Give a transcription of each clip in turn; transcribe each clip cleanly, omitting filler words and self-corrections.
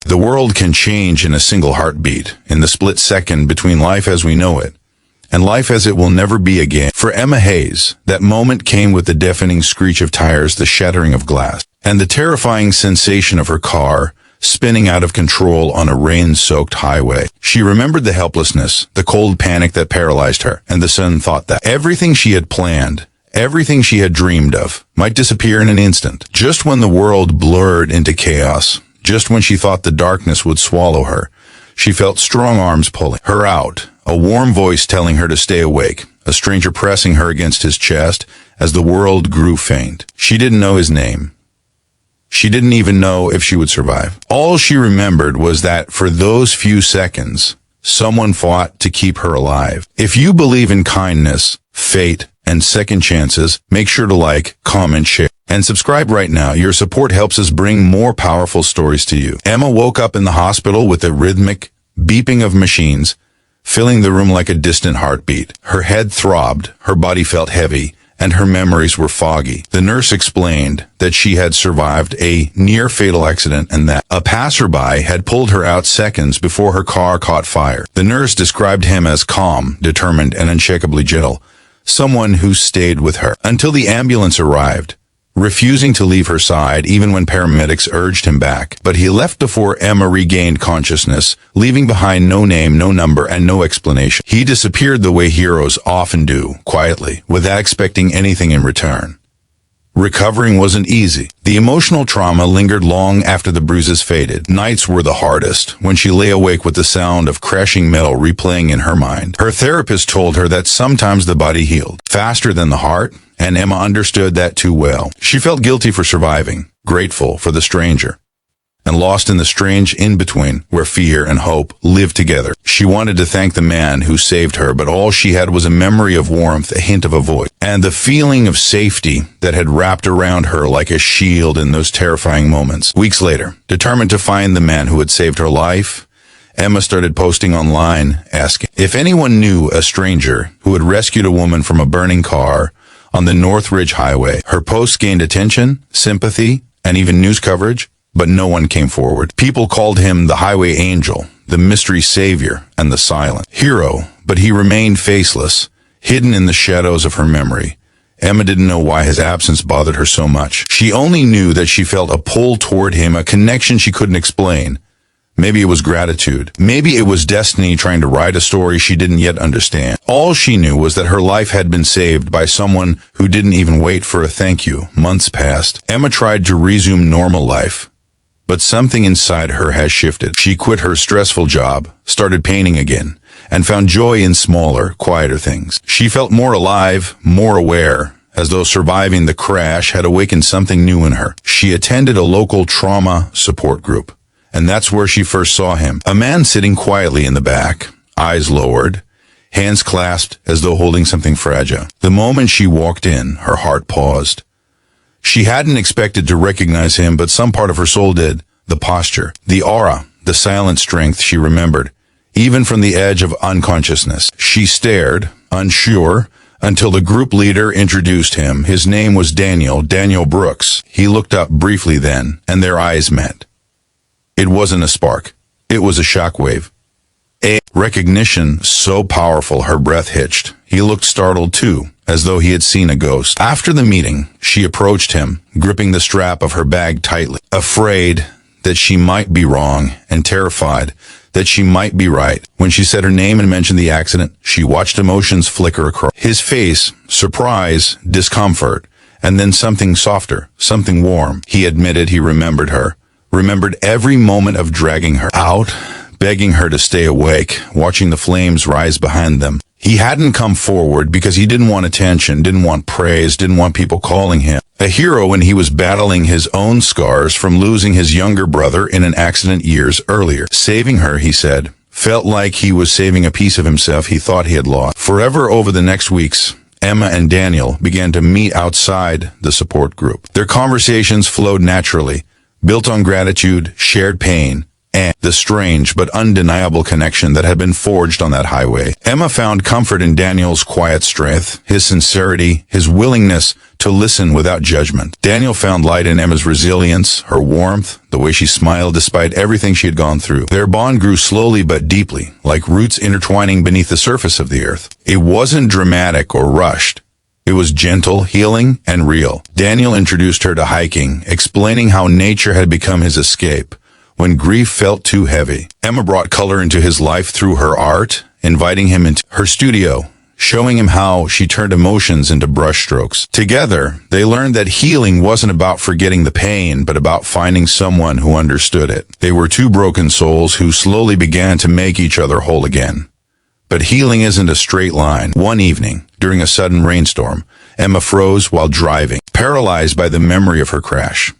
The world can change in a single heartbeat, in the split second between life as we know it and life as it will never be again. For Emma Hayes, that moment came with the deafening screech of tires, the shattering of glass, and the terrifying sensation of her car spinning out of control on a rain-soaked highway. She remembered the helplessness, the cold panic that paralyzed her, and the sudden thought that everything she had planned, everything she had dreamed of, might disappear in an instant. Just when the world blurred into chaos, just when she thought the darkness would swallow her, she felt strong arms pulling her out, a warm voice telling her to stay awake, a stranger pressing her against his chest as the world grew faint. She didn't know his name. She didn't even know if she would survive. All she remembered was that for those few seconds, someone fought to keep her alive. If you believe in kindness, fate, and second chances, make sure to like, comment, share, and subscribe right now. Your support helps us bring more powerful stories to you. Emma woke up in the hospital with a rhythmic beeping of machines, filling the room like a distant heartbeat. Her head throbbed, her body felt heavy, and her memories were foggy. The nurse explained that she had survived a near-fatal accident and that a passerby had pulled her out seconds before her car caught fire. The nurse described him as calm, determined, and unshakably gentle, someone who stayed with her until the ambulance arrived, refusing to leave her side even when paramedics urged him back. But he left before Emma regained consciousness, leaving behind no name, no number, and no explanation. He disappeared the way heroes often do, quietly, without expecting anything in return. Recovering wasn't easy. The emotional trauma lingered long after the bruises faded. Nights were the hardest, when she lay awake with the sound of crashing metal replaying in her mind. Her therapist told her that sometimes the body healed faster than the heart, and Emma understood that too well. She felt guilty for surviving, grateful for the stranger, and lost in the strange in-between where fear and hope lived together. She wanted to thank the man who saved her, but all she had was a memory of warmth, a hint of a voice, and the feeling of safety that had wrapped around her like a shield in those terrifying moments. Weeks later, determined to find the man who had saved her life, Emma started posting online, asking if anyone knew a stranger who had rescued a woman from a burning car on the Northridge Highway. Her posts gained attention, sympathy, and even news coverage, but no one came forward. People called him the Highway Angel, the mystery savior, and the silent hero, but he remained faceless, hidden in the shadows of her memory. Emma didn't know why his absence bothered her so much. She only knew that she felt a pull toward him, a connection she couldn't explain. Maybe it was gratitude. Maybe it was destiny trying to write a story she didn't yet understand. All she knew was that her life had been saved by someone who didn't even wait for a thank you. Months passed. Emma tried to resume normal life, but something inside her has shifted. She quit her stressful job, started painting again, and found joy in smaller, quieter things. She felt more alive, more aware, as though surviving the crash had awakened something new in her. She attended a local trauma support group, and that's where she first saw him. A man sitting quietly in the back, eyes lowered, hands clasped as though holding something fragile. The moment she walked in, her heart paused. She hadn't expected to recognize him, but some part of her soul did. The posture, the aura, the silent strength she remembered, even from the edge of unconsciousness. She stared, unsure, until the group leader introduced him. His name was Daniel Brooks. He looked up briefly then, and their eyes met. It wasn't a spark. It was a shockwave. A recognition so powerful her breath hitched. He looked startled too, as though he had seen a ghost. After the meeting, she approached him, gripping the strap of her bag tightly, afraid that she might be wrong and terrified that she might be right. When she said her name and mentioned the accident, she watched emotions flicker across his face, surprise, discomfort, and then something softer, something warm. He admitted he remembered her. Remembered every moment of dragging her out, begging her to stay awake, watching the flames rise behind them. He hadn't come forward because he didn't want attention, didn't want praise, didn't want people calling him a hero when he was battling his own scars from losing his younger brother in an accident years earlier. Saving her, he said, felt like he was saving a piece of himself he thought he had lost. Forever over the next weeks, Emma and Daniel began to meet outside the support group. Their conversations flowed naturally, built on gratitude, shared pain, and the strange but undeniable connection that had been forged on that highway. Emma found comfort in Daniel's quiet strength, his sincerity, his willingness to listen without judgment. Daniel found light in Emma's resilience, her warmth, the way she smiled despite everything she had gone through. Their bond grew slowly but deeply, like roots intertwining beneath the surface of the earth. It wasn't dramatic or rushed. It was gentle, healing, and real. Daniel introduced her to hiking, explaining how nature had become his escape when grief felt too heavy. Emma brought color into his life through her art, inviting him into her studio, showing him how she turned emotions into brushstrokes. Together, they learned that healing wasn't about forgetting the pain, but about finding someone who understood it. They were two broken souls who slowly began to make each other whole again. But healing isn't a straight line. One evening, during a sudden rainstorm, Emma froze while driving, paralyzed by the memory of her crash.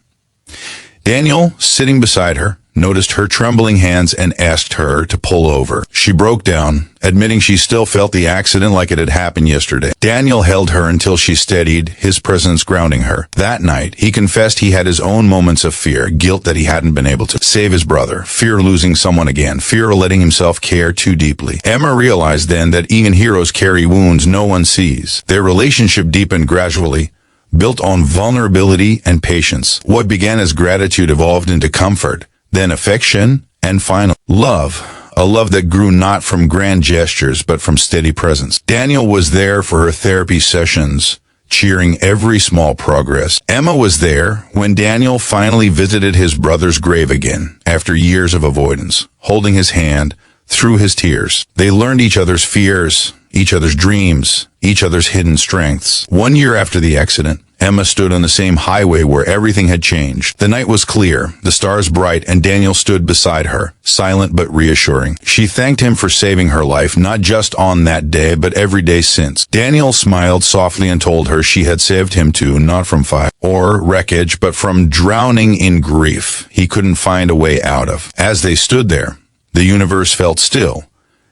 Daniel, sitting beside her, noticed her trembling hands and asked her to pull over. She broke down, admitting she still felt the accident like it had happened yesterday. Daniel held her until she steadied, his presence grounding her. That night, he confessed he had his own moments of fear, guilt that he hadn't been able to save his brother, fear losing someone again, fear of letting himself care too deeply. Emma realized then that even heroes carry wounds no one sees. Their relationship deepened gradually, built on vulnerability and patience. What began as gratitude evolved into comfort, then affection, and finally, love. A love that grew not from grand gestures, but from steady presence. Daniel was there for her therapy sessions, cheering every small progress. Emma was there when Daniel finally visited his brother's grave again, after years of avoidance, holding his hand through his tears. They learned each other's fears, each other's dreams, each other's hidden strengths. 1 year after the accident, Emma stood on the same highway where everything had changed. The night was clear, the stars bright, and Daniel stood beside her, silent but reassuring. She thanked him for saving her life, not just on that day, but every day since. Daniel smiled softly and told her she had saved him too, not from fire or wreckage, but from drowning in grief he couldn't find a way out of. As they stood there, the universe felt still,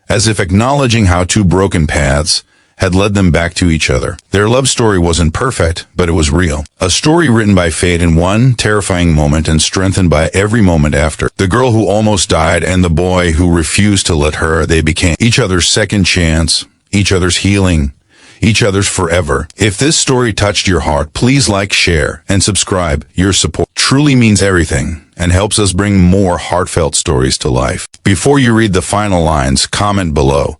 as if acknowledging how two broken paths had led them back to each other. Their love story wasn't perfect, but it was real. A story written by fate in one terrifying moment and strengthened by every moment after. The girl who almost died and the boy who refused to let her, they became each other's second chance, each other's healing, each other's forever. If this story touched your heart, please like, share, and subscribe. Your support truly means everything and helps us bring more heartfelt stories to life. Before you read the final lines, comment below.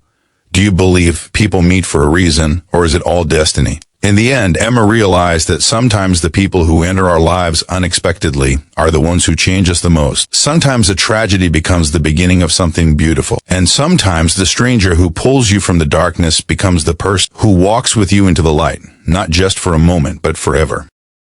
Do you believe people meet for a reason, or is it all destiny? In the end, Emma realized that sometimes the people who enter our lives unexpectedly are the ones who change us the most. Sometimes a tragedy becomes the beginning of something beautiful. And sometimes the stranger who pulls you from the darkness becomes the person who walks with you into the light, not just for a moment, but forever.